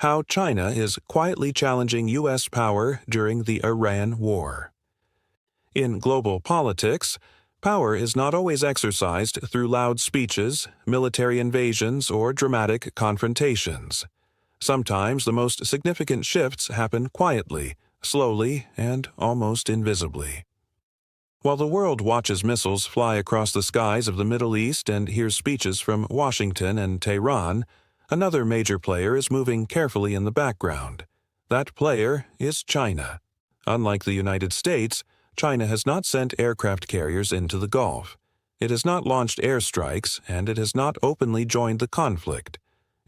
How China is quietly challenging U.S. power during the Iran war. In global politics, power is not always exercised through loud speeches, military invasions, or dramatic confrontations. Sometimes the most significant shifts happen quietly, slowly, and almost invisibly. While the world watches missiles fly across the skies of the Middle East and hears speeches from Washington and Tehran, another major player is moving carefully in the background. That player is China. Unlike the United States, China has not sent aircraft carriers into the Gulf. It has not launched airstrikes, and it has not openly joined the conflict.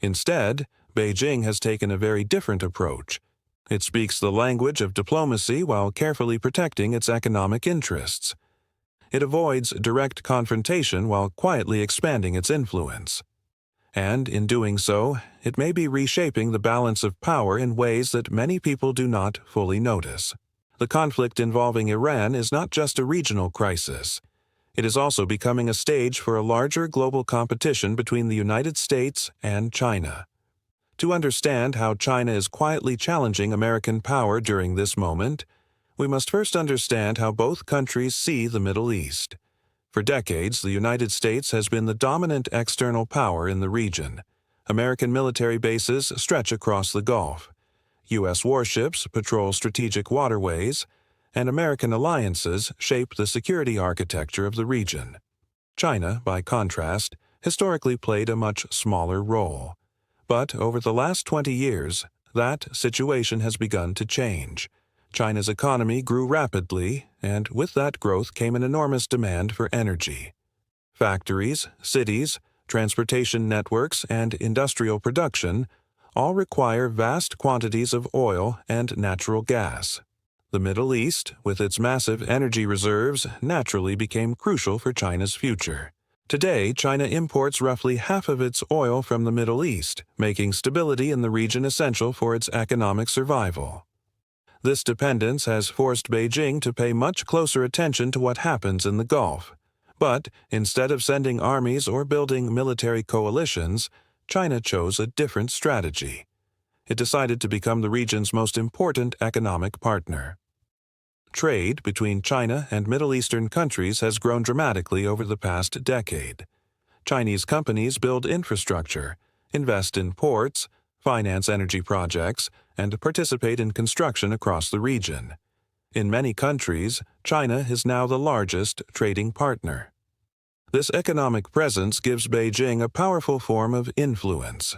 Instead, Beijing has taken a very different approach. It speaks the language of diplomacy while carefully protecting its economic interests. It avoids direct confrontation while quietly expanding its influence. And in doing so, it may be reshaping the balance of power in ways that many people do not fully notice. The conflict involving Iran is not just a regional crisis. It is also becoming a stage for a larger global competition between the United States and China. To understand how China is quietly challenging American power during this moment, we must first understand how both countries see the Middle East. For decades, the United States has been the dominant external power in the region. American military bases stretch across the Gulf. U.S. warships patrol strategic waterways, and American alliances shape the security architecture of the region. China, by contrast, historically played a much smaller role. But over the last 20 years, that situation has begun to change. China's economy grew rapidly, and with that growth came an enormous demand for energy. Factories, cities, transportation networks, and industrial production all require vast quantities of oil and natural gas. The Middle East, with its massive energy reserves, naturally became crucial for China's future. Today, China imports roughly half of its oil from the Middle East, making stability in the region essential for its economic survival. This dependence has forced Beijing to pay much closer attention to what happens in the Gulf. But instead of sending armies or building military coalitions, China chose a different strategy. It decided to become the region's most important economic partner. Trade between China and Middle Eastern countries has grown dramatically over the past decade. Chinese companies build infrastructure, invest in ports, finance energy projects, and participate in construction across the region. In many countries, China is now the largest trading partner. This economic presence gives Beijing a powerful form of influence.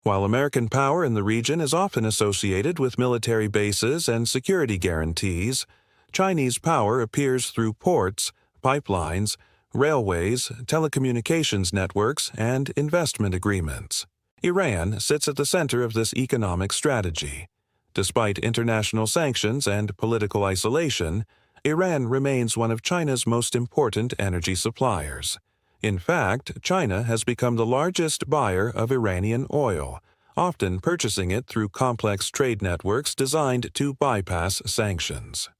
While American power in the region is often associated with military bases and security guarantees, Chinese power appears through ports, pipelines, railways, telecommunications networks, and investment agreements. Iran sits at the center of this economic strategy. Despite international sanctions and political isolation, Iran remains one of China's most important energy suppliers. In fact, China has become the largest buyer of Iranian oil, often purchasing it through complex trade networks designed to bypass sanctions.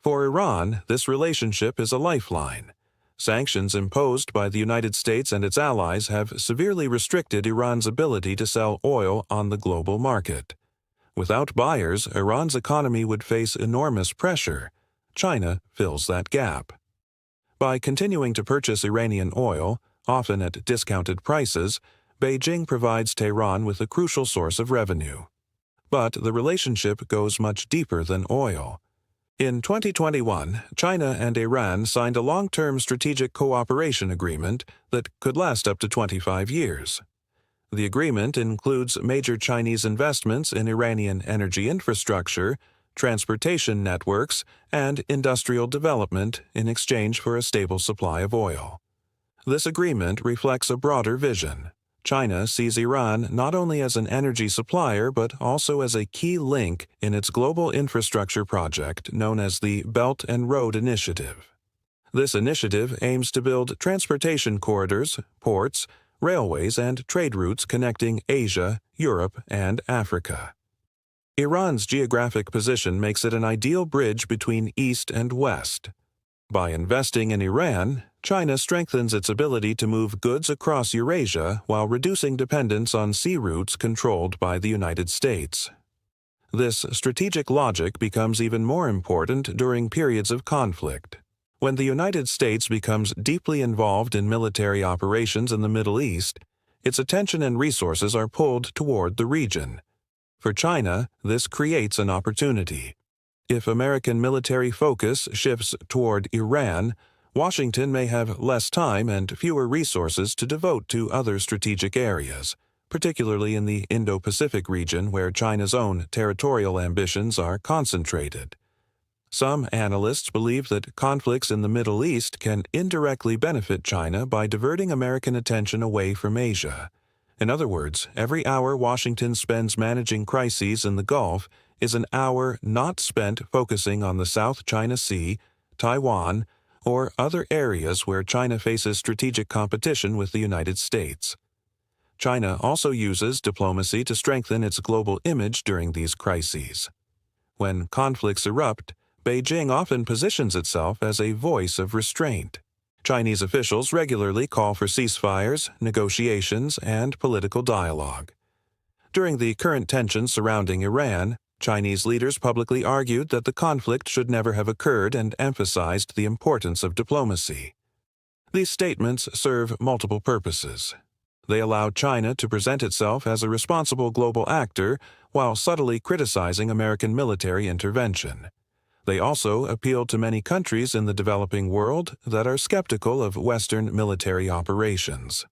For Iran, this relationship is a lifeline. Sanctions imposed by the United States and its allies have severely restricted Iran's ability to sell oil on the global market. Without buyers, Iran's economy would face enormous pressure. China fills that gap. By continuing to purchase Iranian oil, often at discounted prices, Beijing provides Tehran with a crucial source of revenue. But the relationship goes much deeper than oil. In 2021, China and Iran signed a long-term strategic cooperation agreement that could last up to 25 years. The agreement includes major Chinese investments in Iranian energy infrastructure, transportation networks, and industrial development in exchange for a stable supply of oil. This agreement reflects a broader vision. China sees Iran not only as an energy supplier but also as a key link in its global infrastructure project known as the Belt and Road Initiative. This initiative aims to build transportation corridors, ports, railways, and trade routes connecting Asia, Europe, and Africa. Iran's geographic position makes it an ideal bridge between East and West. By investing in Iran, China strengthens its ability to move goods across Eurasia while reducing dependence on sea routes controlled by the United States. This strategic logic becomes even more important during periods of conflict. When the United States becomes deeply involved in military operations in the Middle East, its attention and resources are pulled toward the region. For China, this creates an opportunity. If American military focus shifts toward Iran, Washington may have less time and fewer resources to devote to other strategic areas, particularly in the Indo-Pacific region where China's own territorial ambitions are concentrated. Some analysts believe that conflicts in the Middle East can indirectly benefit China by diverting American attention away from Asia. In other words, every hour Washington spends managing crises in the Gulf is an hour not spent focusing on the South China Sea, Taiwan, or other areas where China faces strategic competition with the United States. China also uses diplomacy to strengthen its global image during these crises. When conflicts erupt, Beijing often positions itself as a voice of restraint. Chinese officials regularly call for ceasefires, negotiations, and political dialogue. During the current tensions surrounding Iran, Chinese leaders publicly argued that the conflict should never have occurred and emphasized the importance of diplomacy. These statements serve multiple purposes. They allow China to present itself as a responsible global actor while subtly criticizing American military intervention. They also appeal to many countries in the developing world that are skeptical of Western military operations.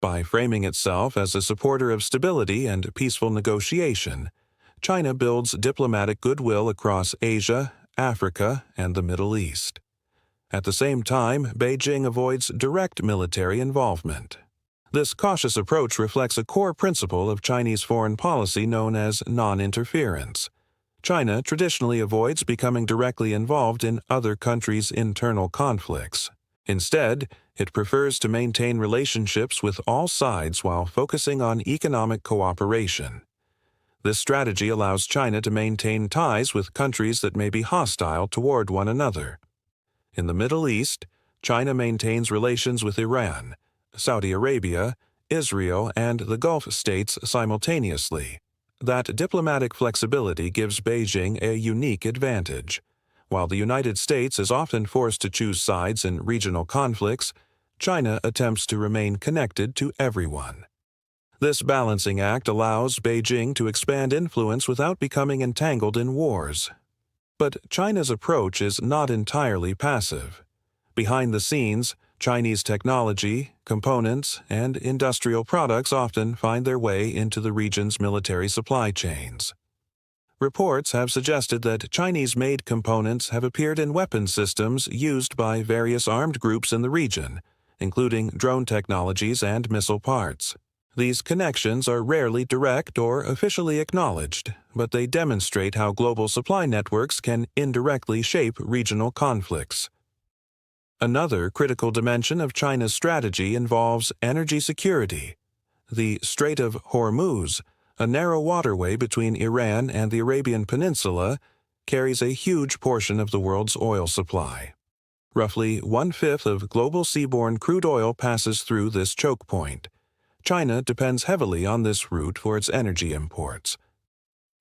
By framing itself as a supporter of stability and peaceful negotiation, China builds diplomatic goodwill across Asia, Africa, and the Middle East. At the same time, Beijing avoids direct military involvement. This cautious approach reflects a core principle of Chinese foreign policy known as non-interference. China traditionally avoids becoming directly involved in other countries' internal conflicts. Instead, it prefers to maintain relationships with all sides while focusing on economic cooperation. This strategy allows China to maintain ties with countries that may be hostile toward one another. In the Middle East, China maintains relations with Iran, Saudi Arabia, Israel, and the Gulf states simultaneously. That diplomatic flexibility gives Beijing a unique advantage. While the United States is often forced to choose sides in regional conflicts, China attempts to remain connected to everyone. This balancing act allows Beijing to expand influence without becoming entangled in wars. But China's approach is not entirely passive. Behind the scenes, Chinese technology, components, and industrial products often find their way into the region's military supply chains. Reports have suggested that Chinese-made components have appeared in weapon systems used by various armed groups in the region, including drone technologies and missile parts. These connections are rarely direct or officially acknowledged, but they demonstrate how global supply networks can indirectly shape regional conflicts. Another critical dimension of China's strategy involves energy security. The Strait of Hormuz, a narrow waterway between Iran and the Arabian Peninsula, carries a huge portion of the world's oil supply. Roughly one-fifth of global seaborne crude oil passes through this choke point. China depends heavily on this route for its energy imports.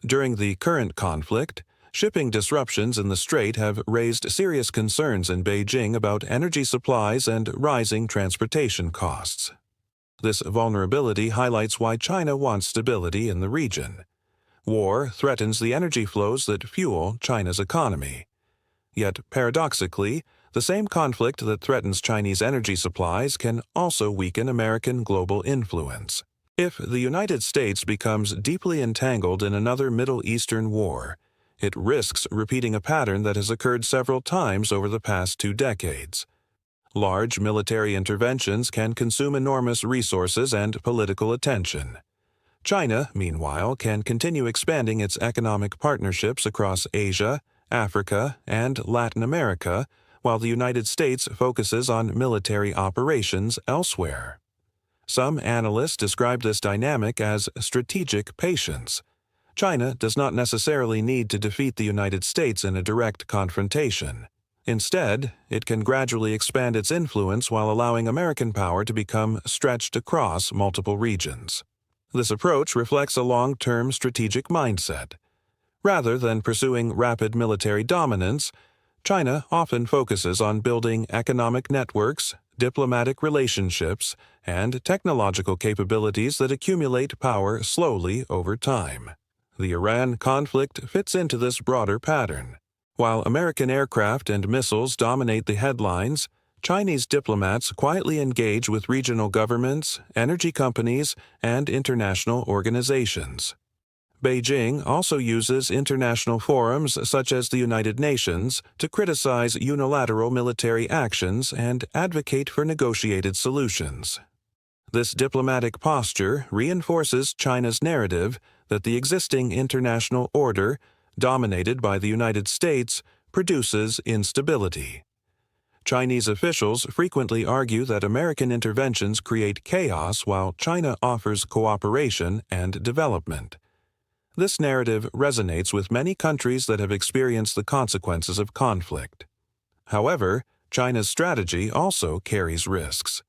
During the current conflict, shipping disruptions in the strait have raised serious concerns in Beijing about energy supplies and rising transportation costs. This vulnerability highlights why China wants stability in the region. War threatens the energy flows that fuel China's economy. Yet, paradoxically, the same conflict that threatens Chinese energy supplies can also weaken American global influence. If the United States becomes deeply entangled in another Middle Eastern war, it risks repeating a pattern that has occurred several times over the past 2 decades. Large military interventions can consume enormous resources and political attention. China, meanwhile, can continue expanding its economic partnerships across Asia, Africa, and Latin America, while the United States focuses on military operations elsewhere. Some analysts describe this dynamic as strategic patience. China does not necessarily need to defeat the United States in a direct confrontation. Instead, it can gradually expand its influence while allowing American power to become stretched across multiple regions. This approach reflects a long-term strategic mindset. Rather than pursuing rapid military dominance, China often focuses on building economic networks, diplomatic relationships, and technological capabilities that accumulate power slowly over time. The Iran conflict fits into this broader pattern. While American aircraft and missiles dominate the headlines, Chinese diplomats quietly engage with regional governments, energy companies, and international organizations. Beijing also uses international forums such as the United Nations to criticize unilateral military actions and advocate for negotiated solutions. This diplomatic posture reinforces China's narrative that the existing international order, dominated by the United States, produces instability. Chinese officials frequently argue that American interventions create chaos while China offers cooperation and development. This narrative resonates with many countries that have experienced the consequences of conflict. However, China's strategy also carries risks.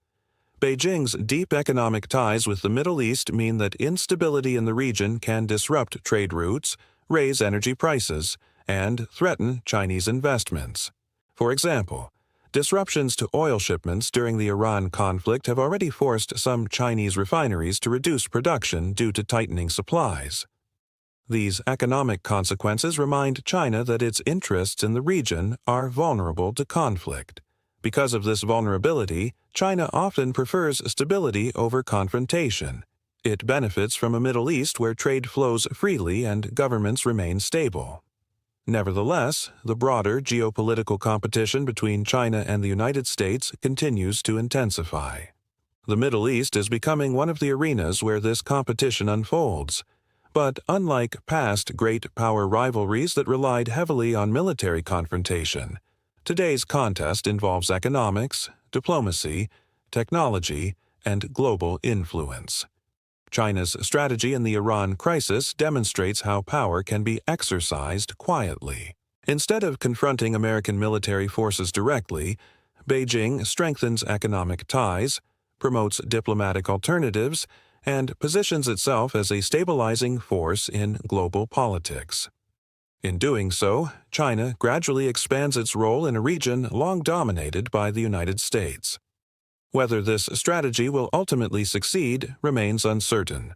Beijing's deep economic ties with the Middle East mean that instability in the region can disrupt trade routes, raise energy prices, and threaten Chinese investments. For example, disruptions to oil shipments during the Iran conflict have already forced some Chinese refineries to reduce production due to tightening supplies. These economic consequences remind China that its interests in the region are vulnerable to conflict. Because of this vulnerability, China often prefers stability over confrontation. It benefits from a Middle East where trade flows freely and governments remain stable. Nevertheless, the broader geopolitical competition between China and the United States continues to intensify. The Middle East is becoming one of the arenas where this competition unfolds. But unlike past great power rivalries that relied heavily on military confrontation, today's contest involves economics, diplomacy, technology, and global influence. China's strategy in the Iran crisis demonstrates how power can be exercised quietly. Instead of confronting American military forces directly, Beijing strengthens economic ties, promotes diplomatic alternatives, and positions itself as a stabilizing force in global politics. In doing so, China gradually expands its role in a region long dominated by the United States. Whether this strategy will ultimately succeed remains uncertain.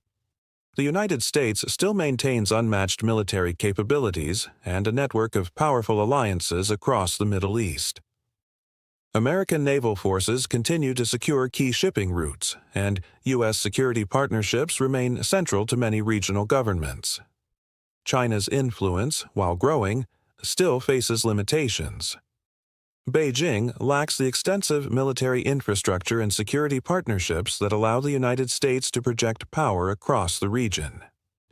The United States still maintains unmatched military capabilities and a network of powerful alliances across the Middle East. American naval forces continue to secure key shipping routes, and U.S. security partnerships remain central to many regional governments. China's influence, while growing, still faces limitations. Beijing lacks the extensive military infrastructure and security partnerships that allow the United States to project power across the region.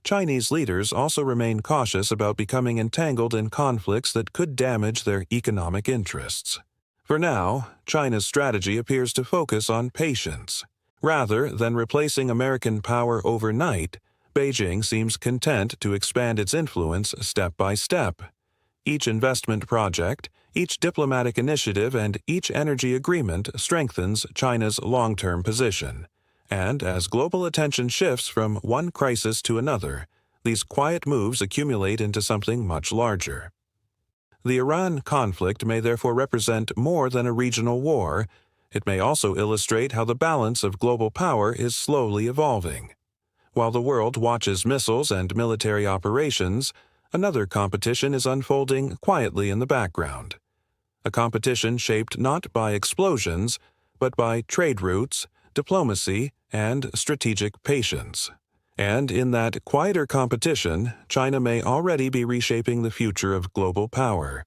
Chinese leaders also remain cautious about becoming entangled in conflicts that could damage their economic interests. For now, China's strategy appears to focus on patience. Rather than replacing American power overnight, Beijing seems content to expand its influence step by step. Each investment project, each diplomatic initiative, and each energy agreement strengthens China's long-term position. And as global attention shifts from one crisis to another, these quiet moves accumulate into something much larger. The Iran conflict may therefore represent more than a regional war. It may also illustrate how the balance of global power is slowly evolving. While the world watches missiles and military operations, another competition is unfolding quietly in the background. A competition shaped not by explosions, but by trade routes, diplomacy, and strategic patience. And in that quieter competition, China may already be reshaping the future of global power.